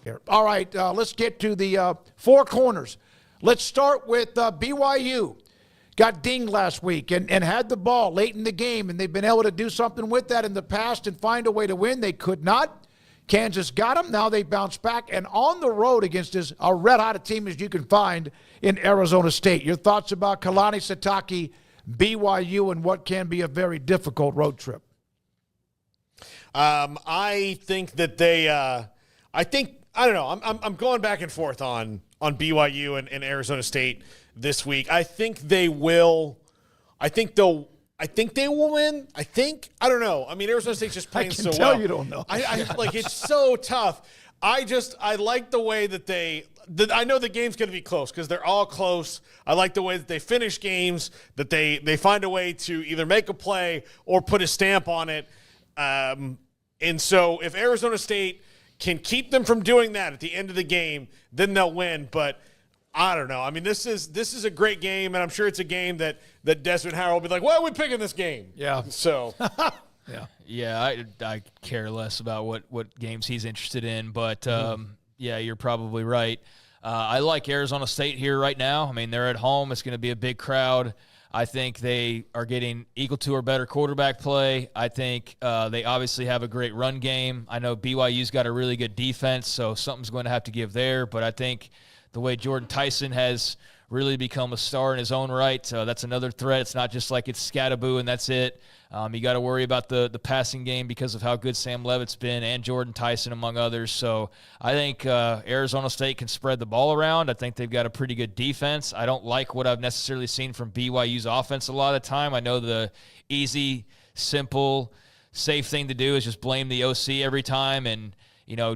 here. All right, let's get to the four corners. Let's start with BYU. Got dinged last week and had the ball late in the game, and they've been able to do something with that in the past and find a way to win. They could not. Kansas got them. Now they bounce back and on the road against as a red-hot a team as you can find in Arizona State. Your thoughts about Kalani Sitake, BYU, and what can be a very difficult road trip? I think that they I don't know. I'm going back and forth on BYU and Arizona State this week. I think they will. I think they will win. I don't know. I mean, Arizona State's just playing so well. I can tell you don't know. I like it's so tough. I like the way that I know the game's going to be close because they're all close. I like the way that they finish games, that they find a way to either make a play or put a stamp on it. And so if Arizona State can keep them from doing that at the end of the game, then they'll win. But I don't know. I mean, this is a great game, and I'm sure it's a game that Desmond Howard will be like, "Why are we picking this game?" Yeah. So, yeah. I care less about what games he's interested in, but yeah, you're probably right. I like Arizona State here right now. I mean, they're at home. It's going to be a big crowd. I think they are getting equal to or better quarterback play. I think they obviously have a great run game. I know BYU's got a really good defense, so something's going to have to give there. But I think the way Jordan Tyson has really become a star in his own right, that's another threat. It's not just like it's Scattaboo and that's it. You got to worry about the passing game because of how good Sam Levitt's been and Jordan Tyson, among others. So I think Arizona State can spread the ball around. I think they've got a pretty good defense. I don't like what I've necessarily seen from BYU's offense a lot of the time. I know the easy, simple, safe thing to do is just blame the OC every time and,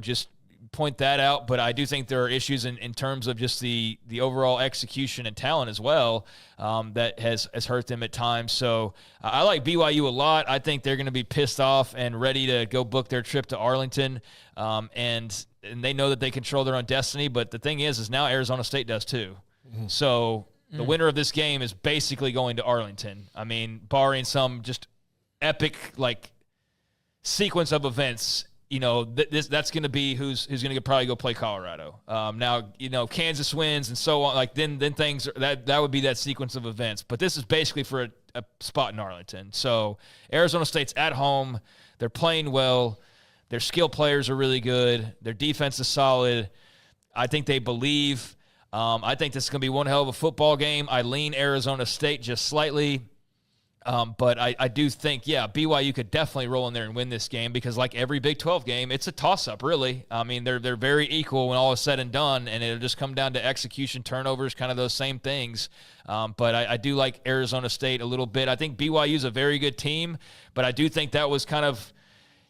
just point that out, but I do think there are issues in terms of just the overall execution and talent as well that has hurt them at times. So I like BYU a lot. I think they're going to be pissed off and ready to go book their trip to Arlington, and they know that they control their own destiny. But the thing is now Arizona State does too. Mm-hmm. So the winner of this game is basically going to Arlington. I mean, barring some just epic sequence of events. That's going to be who's going to probably go play Colorado. Now, Kansas wins and so on. Then things that would be that sequence of events. But this is basically for a spot in Arlington. So Arizona State's at home. They're playing well. Their skill players are really good. Their defense is solid. I think they believe. I think this is going to be one hell of a football game. I lean Arizona State just slightly. But I do think, BYU could definitely roll in there and win this game because like every Big 12 game, it's a toss-up, really. I mean, they're very equal when all is said and done, and it'll just come down to execution, turnovers, kind of those same things. But I do like Arizona State a little bit. I think BYU's a very good team, but I do think that was kind of –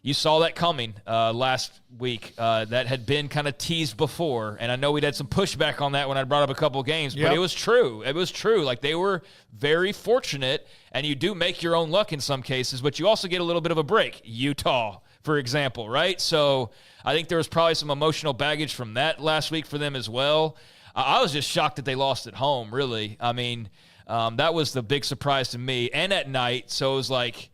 you saw that coming last week. That had been kind of teased before, and I know we'd had some pushback on that when I brought up a couple of games, but it was true. It was true. Like, they were very fortunate, and you do make your own luck in some cases, but you also get a little bit of a break. Utah, for example, right? So I think there was probably some emotional baggage from that last week for them as well. I was just shocked that they lost at home, really. I mean, that was the big surprise to me, and at night, so it was like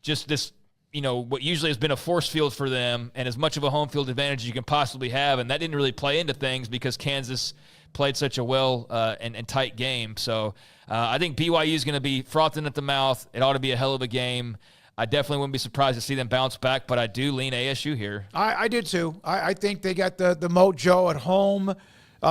just this – what usually has been a force field for them and as much of a home field advantage as you can possibly have. And that didn't really play into things because Kansas played such a well and tight game. So I think BYU is going to be frothing at the mouth. It ought to be a hell of a game. I definitely wouldn't be surprised to see them bounce back, but I do lean ASU here. I did too. I think they got the mojo at home.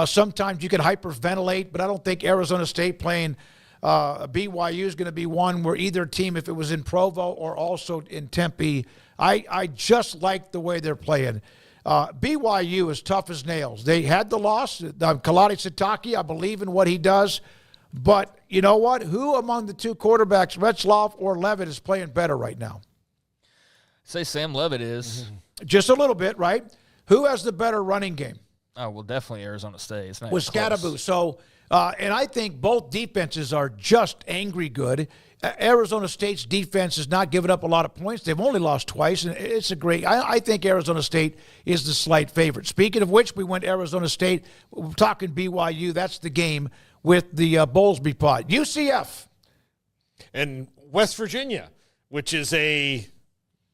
Sometimes you can hyperventilate, but I don't think Arizona State playing BYU is going to be one where either team, if it was in Provo or also in Tempe, I just like the way they're playing. BYU is tough as nails. They had the loss. Kalani Sitake, I believe in what he does. But you know what? Who among the two quarterbacks, Retzloff or Levitt, is playing better right now? Say Sam Levitt is. Just a little bit, right? Who has the better running game? Oh, well, definitely Arizona State. It's not with Scattaboo. So, and I think both defenses are just angry good. Arizona State's defense has not given up a lot of points. They've only lost twice, and it's a great – I think Arizona State is the slight favorite. Speaking of which, we went Arizona State. We're talking BYU. That's the game with the Bowlesby pot. UCF. And West Virginia, which is a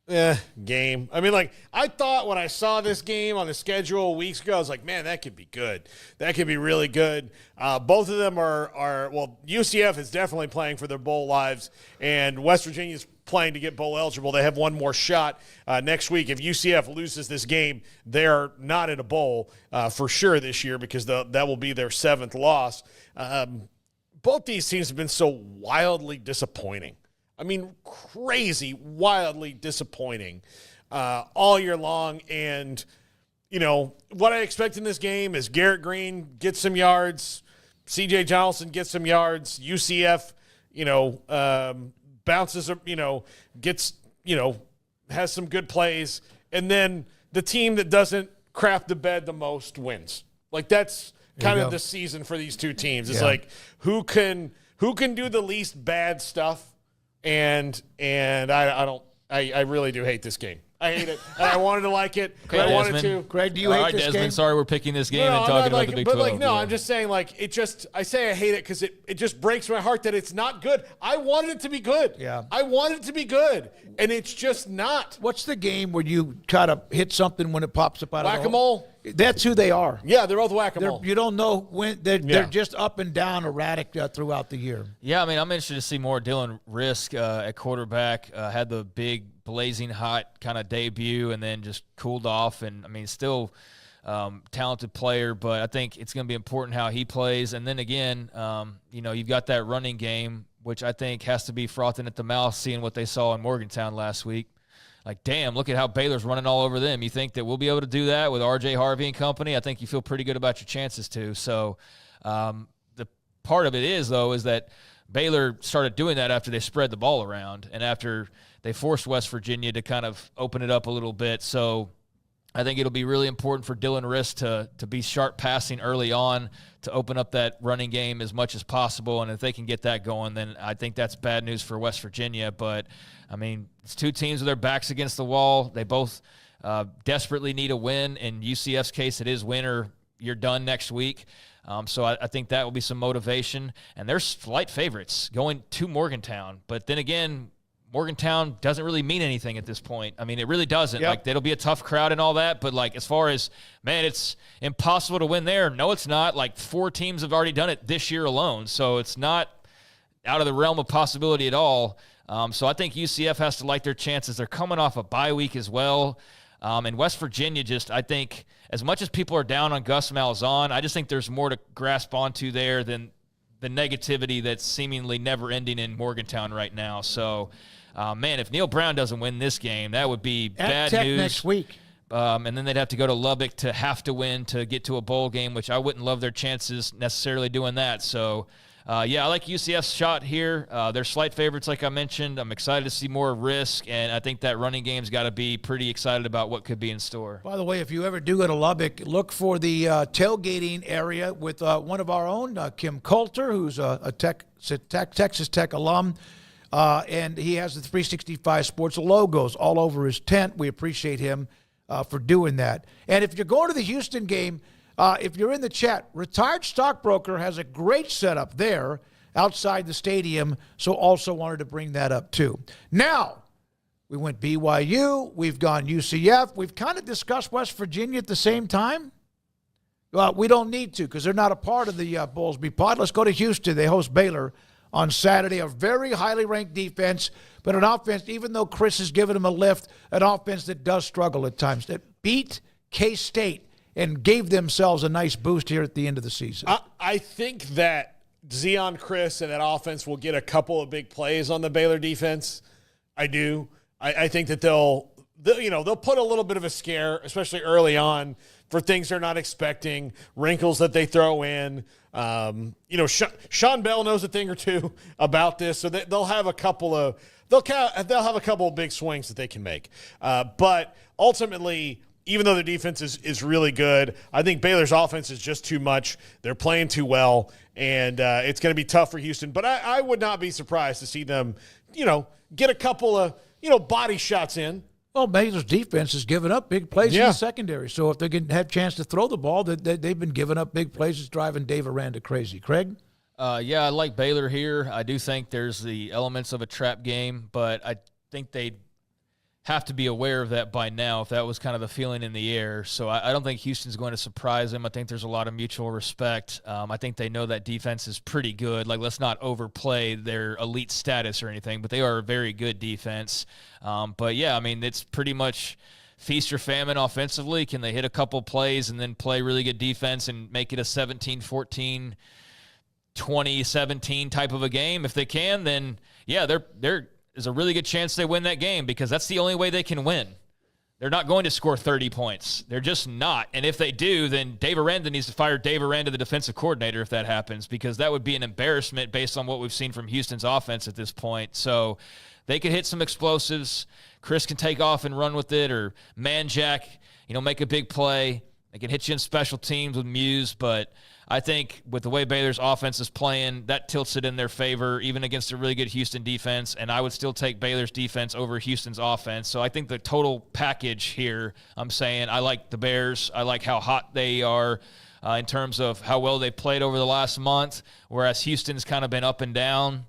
game. I mean, like, I thought when I saw this game on the schedule weeks ago, I was like, man, that could be good. That could be really good. Both of them are well, UCF is definitely playing for their bowl lives, and West Virginia's playing to get bowl eligible. They have one more shot next week. If UCF loses this game, they're not in a bowl for sure this year because that will be their 7th loss. Both these teams have been so wildly disappointing. I mean, crazy, wildly disappointing all year long. And, you know, what I expect in this game is Garrett Green gets some yards, C.J. Johnson gets some yards, UCF, bounces, gets, has some good plays. And then the team that doesn't crap the bed the most wins. Like, that's kind of the season for these two teams. It's like, who can do the least bad stuff? And I really do hate this game. I hate it. And I wanted to like it. Okay, I wanted Desmond. to. Craig, do you hate this Desmond, game? sorry we're picking this game and I'm talking not about the Big but 12. no, yeah. I'm just saying, I say I hate it because it just breaks my heart that it's not good. I wanted it to be good. Yeah. I wanted it to be good, and it's just not. What's the game where you kind of hit something when it pops up out of the hole? Whack-a-mole? That's who they are. Yeah, they're both whack-a-mole. You don't know when they're just up and down, erratic throughout the year. Yeah, I mean, I'm interested to see more Dylan Risk at quarterback. Had the big blazing hot kind of debut and then just cooled off. And, I mean, still talented player, but I think it's going to be important how he plays. And then again, you've got that running game, which I think has to be frothing at the mouth, seeing what they saw in Morgantown last week. Like, damn, look at how Baylor's running all over them. You think that we'll be able to do that with R.J. Harvey and company? I think you feel pretty good about your chances too. So the part of it is, though, is that Baylor started doing that after they spread the ball around and after they forced West Virginia to kind of open it up a little bit. So I think it'll be really important for Dylan Risk to be sharp passing early on to open up that running game as much as possible. And if they can get that going, then I think that's bad news for West Virginia. But, I mean, it's two teams with their backs against the wall. They both desperately need a win. In UCF's case, it is win or you're done next week. So I think that will be some motivation. And they're slight favorites going to Morgantown. But then again, Morgantown doesn't really mean anything at this point. I mean, it really doesn't. Yep. Like, it'll be a tough crowd and all that, but, like, as far as, man, it's impossible to win there. No, it's not. Like, 4 teams have already done it this year alone, so it's not out of the realm of possibility at all. So I think UCF has to like their chances. They're coming off a bye week as well. And West Virginia just, I think, as much as people are down on Gus Malzahn, I just think there's more to grasp onto there than the negativity that's seemingly never ending in Morgantown right now. So, man, if Neil Brown doesn't win this game, that would be bad Tech news. next week. And then they'd have to go to Lubbock to have to win to get to a bowl game, which I wouldn't love their chances necessarily doing that. So, I like UCF's shot here. They're slight favorites, like I mentioned. I'm excited to see more Risk, and I think that running game's got to be pretty excited about what could be in store. By the way, if you ever do go to Lubbock, look for the tailgating area with one of our own, Kim Coulter, who's a Texas Tech alum. And he has the 365 Sports logos all over his tent. We appreciate him for doing that. And if you're going to the Houston game, if you're in the chat, Retired Stockbroker has a great setup there outside the stadium, so also wanted to bring that up too. Now, we went BYU, we've gone UCF, we've kind of discussed West Virginia at the same time. Well, we don't need to because they're not a part of the Bowlesby pod. Let's go to Houston. They host Baylor on Saturday, a very highly ranked defense, but an offense, even though Chris has given them a lift, an offense that does struggle at times, that beat K-State and gave themselves a nice boost here at the end of the season. I think that Zion Chris and that offense will get a couple of big plays on the Baylor defense. I do. I think that they'll put a little bit of a scare, especially early on, for things they're not expecting, wrinkles that they throw in. Sean Bell knows a thing or two about this, so they'll have a couple of big swings that they can make. But ultimately, even though the defense is really good, I think Baylor's offense is just too much. They're playing too well, and it's going to be tough for Houston. But I would not be surprised to see them, get a couple of, body shots in. Well, Baylor's defense has given up big plays in the secondary. So if they can have a chance to throw the ball, they've been giving up big plays. It's driving Dave Aranda crazy. Craig? I like Baylor here. I do think there's the elements of a trap game, but I think they have to be aware of that by now if that was kind of the feeling in the air. So I don't think Houston's going to surprise them. I think there's a lot of mutual respect. I think they know that defense is pretty good. Like, let's not overplay their elite status or anything, but they are a very good defense. But, yeah, I mean, it's pretty much feast or famine offensively. Can they hit a couple plays and then play really good defense and make it a 17-14, 20-17 type of a game? If they can, then, yeah, there's a really good chance they win that game because that's the only way they can win. They're not going to score 30 points. They're just not. And if they do, then Dave Aranda needs to fire Dave Aranda, the defensive coordinator, if that happens, because that would be an embarrassment based on what we've seen from Houston's offense at this point. So they could hit some explosives. Chris can take off and run with it, or man jack, make a big play. They can hit you in special teams with Muse, but I think with the way Baylor's offense is playing, that tilts it in their favor, even against a really good Houston defense, and I would still take Baylor's defense over Houston's offense. So I think the total package here, I'm saying I like the Bears. I like how hot they are in terms of how well they played over the last month, whereas Houston's kind of been up and down.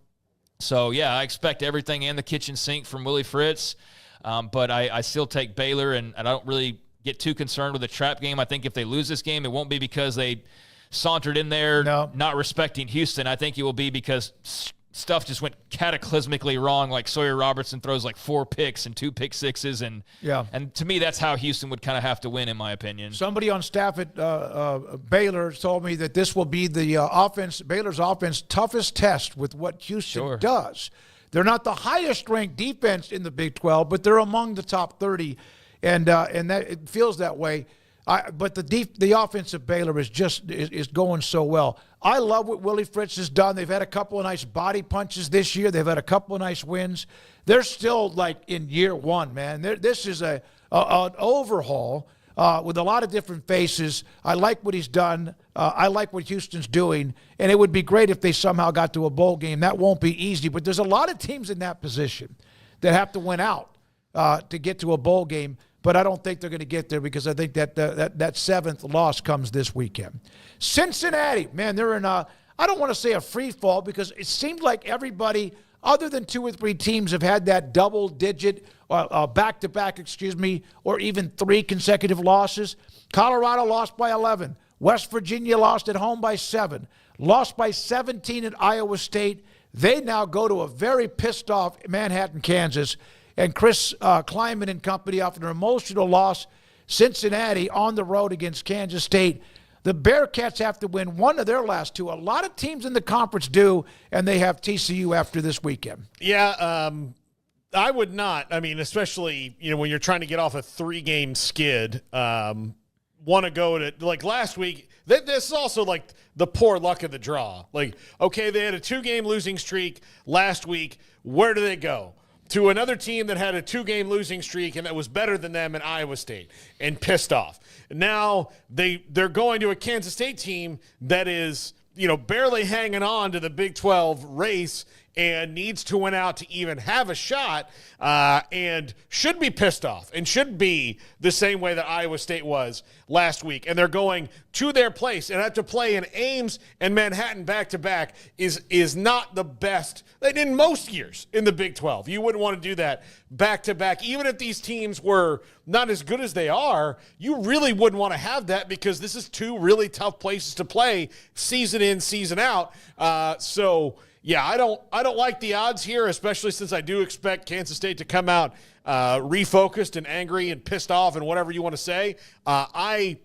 So, yeah, I expect everything and the kitchen sink from Willie Fritz, but I still take Baylor, and I don't really get too concerned with the trap game. I think if they lose this game, it won't be because they sauntered in there not respecting Houston. I think it will be because stuff just went cataclysmically wrong, like Sawyer Robertson throws like 4 picks and 2 pick sixes, and to me that's how Houston would kind of have to win, in my opinion. Somebody on staff at Baylor told me that this will be the Baylor's offense toughest test with what Houston does. They're not the highest ranked defense in the Big 12, but they're among the top 30, and that it feels that way. But the offense of Baylor is going so well. I love what Willie Fritz has done. They've had a couple of nice body punches this year. They've had a couple of nice wins. They're still like in year one, man. This is an overhaul with a lot of different faces. I like what he's done. I like what Houston's doing. And it would be great if they somehow got to a bowl game. That won't be easy. But there's a lot of teams in that position that have to win out to get to a bowl game. But I don't think they're going to get there because I think that seventh loss comes this weekend. Cincinnati, man, they're in I don't want to say a free fall because it seemed like everybody other than 2 or 3 teams have had that double-digit, back-to-back, or even 3 consecutive losses. Colorado lost by 11. West Virginia lost at home by 7. Lost by 17 at Iowa State. They now go to a very pissed-off Manhattan, Kansas. And Chris Kleiman and company off an emotional loss, Cincinnati on the road against Kansas State. The Bearcats have to win one of their last 2. A lot of teams in the conference do, and they have TCU after this weekend. Yeah, I would not. I mean, especially when you're trying to get off a 3-game skid, want to go to like last week. This is also like the poor luck of the draw. Like, okay, they had a 2-game losing streak last week. Where do they go? To another team that had a 2-game losing streak and that was better than them in Iowa State and pissed off. Now they're going to a Kansas State team that is, barely hanging on to the Big 12 race and needs to win out to even have a shot and should be pissed off and should be the same way that Iowa State was last week. And they're going to their place and have to play in Ames and Manhattan back-to-back is not the best in most years in the Big 12. You wouldn't want to do that back-to-back. Even if these teams were not as good as they are, you really wouldn't want to have that because this is 2 really tough places to play season in, season out. Yeah, I don't like the odds here, especially since I do expect Kansas State to come out refocused and angry and pissed off and whatever you want to say. I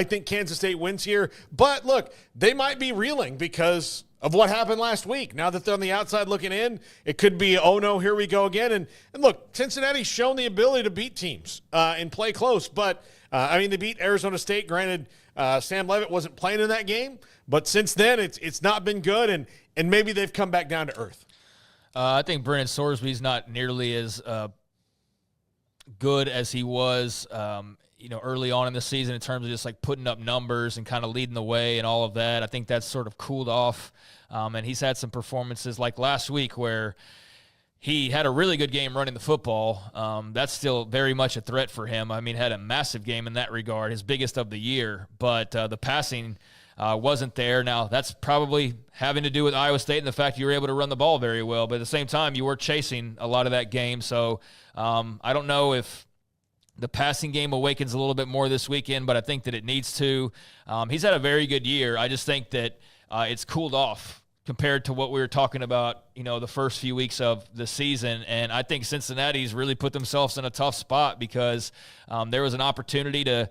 think Kansas State wins here. But, look, they might be reeling because of what happened last week. Now that they're on the outside looking in, it could be, oh, no, here we go again. And look, Cincinnati's shown the ability to beat teams and play close. But, they beat Arizona State. Granted, Sam Leavitt wasn't playing in that game. But since then, it's not been good, and maybe they've come back down to earth. I think Brennan Sorsby's not nearly as good as he was, early on in the season in terms of just like putting up numbers and kind of leading the way and all of that. I think that's sort of cooled off, and he's had some performances like last week where he had a really good game running the football. That's still very much a threat for him. Had a massive game in that regard, his biggest of the year. But the passing, wasn't there. Now, that's probably having to do with Iowa State and the fact you were able to run the ball very well. But at the same time, you were chasing a lot of that game. So I don't know if the passing game awakens a little bit more this weekend, but I think that it needs to. He's had a very good year. I just think that it's cooled off compared to what we were talking about, the first few weeks of the season. And I think Cincinnati's really put themselves in a tough spot because there was an opportunity to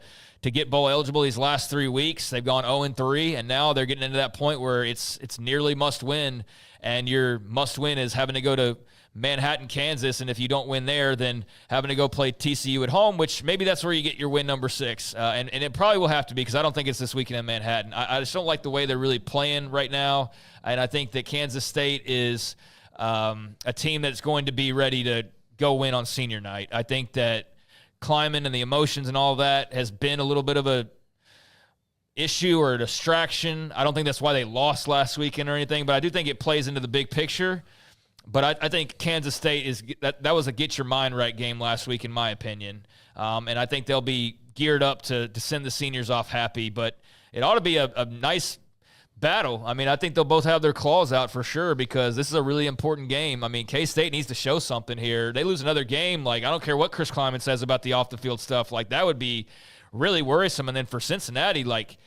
get bowl eligible these last 3 weeks. They've gone 0-3, and now they're getting into that point where it's nearly must win, and your must win is having to go to Manhattan, Kansas, and if you don't win there, then having to go play TCU at home, which maybe that's where you get your win number 6. And it probably will have to be because I don't think it's this weekend in Manhattan. I just don't like the way they're really playing right now, and I think that Kansas State is a team that's going to be ready to go win on senior night. I think that climbing and the emotions and all that has been a little bit of a issue or a distraction. I don't think that's why they lost last weekend or anything, but I do think it plays into the big picture. But I think Kansas State is that was a get your mind right game last week, in my opinion. And I think they'll be geared up to send the seniors off happy. But it ought to be a nice battle. I mean, I think they'll both have their claws out for sure because this is a really important game. I mean, K-State needs to show something here. They lose another game. Like, I don't care what Chris Kleiman says about the off-the-field stuff. Like, that would be really worrisome. And then for Cincinnati, like,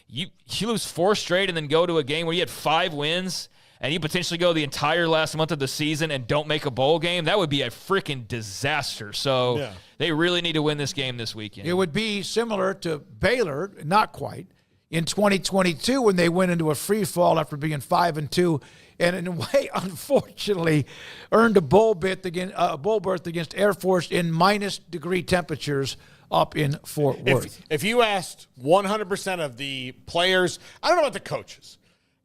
you lose 4 straight and then go to a game where you had 5 wins – and you potentially go the entire last month of the season and don't make a bowl game, that would be a freaking disaster. So They really need to win this game this weekend. It would be similar to Baylor, not quite, in 2022 when they went into a free fall after being 5-2, and in a way, unfortunately, earned a bowl berth against Air Force in -degree temperatures up in Fort Worth. If you asked 100% of the players, I don't know about the coaches,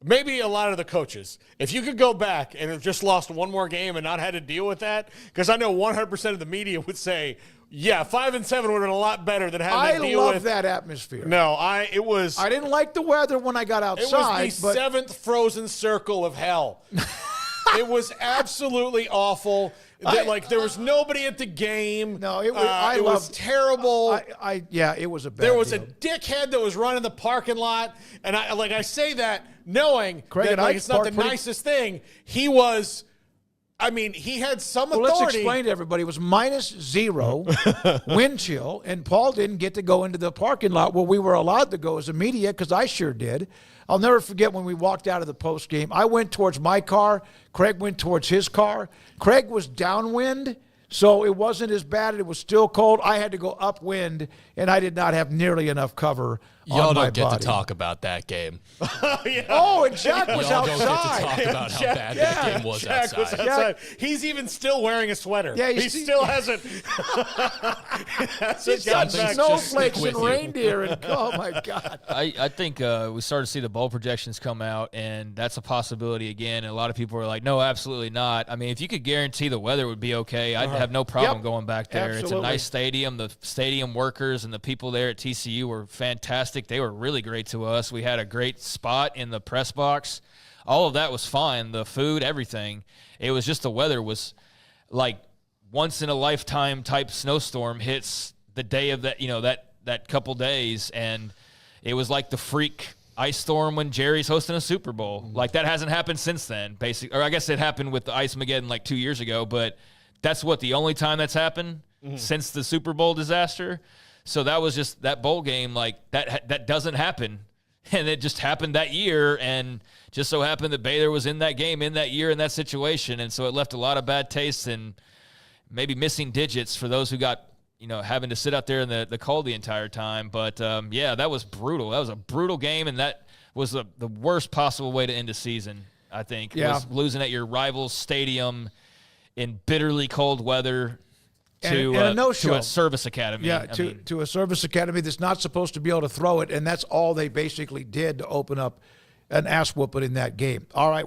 maybe a lot of the coaches, if you could go back and have just lost one more game and not had to deal with that, because I know 100% of the media would say, yeah, 5-7 would have been a lot better than having to deal with. I love that atmosphere. No, I didn't like the weather when I got outside. It was the 7th frozen circle of hell. It was absolutely awful. There was nobody at the game. No, it was. It was terrible. It was a bad. There was deal. a dickhead that was running the parking lot, and I say that knowing Craig that it's not the nicest thing. He was. I mean, he had some authority. Let's explain to everybody. It was -0 wind chill, and Paul didn't get to go into the parking lot where we were allowed to go as a media because I sure did. I'll never forget when we walked out of the post game. I went towards my car. Craig went towards his car. Craig was downwind, so it wasn't as bad. It was still cold. I had to go upwind, and I did not have nearly enough cover Y'all on my don't get body. to talk about that game. Oh, and Jack was Y'all outside. don't get to talk about how bad that game was Jack outside. was outside. He's even still wearing a sweater. Yeah, he still hasn't. He's got Something's snowflakes just and with you. reindeer, and oh my God! I think we started to see the bowl projections come out, and that's a possibility again. And a lot of people are like, no, absolutely not. I mean, if you could guarantee the weather would be okay, I'd have no problem going back there. Absolutely. It's a nice stadium. The stadium workers and the people there at TCU were fantastic. They were really great to us. We had a great spot in the press box. All of that was fine. The food, everything. It was just the weather was like once in a lifetime type snowstorm hits the day of that, that couple days, and it was like the freak ice storm when Jerry's hosting a Super Bowl. Like that hasn't happened since then, basically. Or I guess it happened with the Ice-Mageddon like 2 years ago, but that's the only time that's happened since the Super Bowl disaster. So that was just that bowl game, like that doesn't happen. And it just happened that year, and just so happened that Baylor was in that game in that year in that situation. And so it left a lot of bad taste and maybe missing digits for those who got, having to sit out there in the cold the entire time. But, that was brutal. That was a brutal game, and that was the worst possible way to end a season, I think. Was losing at your rival's stadium in bitterly cold weather. To a service academy. Yeah, to a service academy that's not supposed to be able to throw it, and that's all they basically did to open up an ass whooping in that game. All right.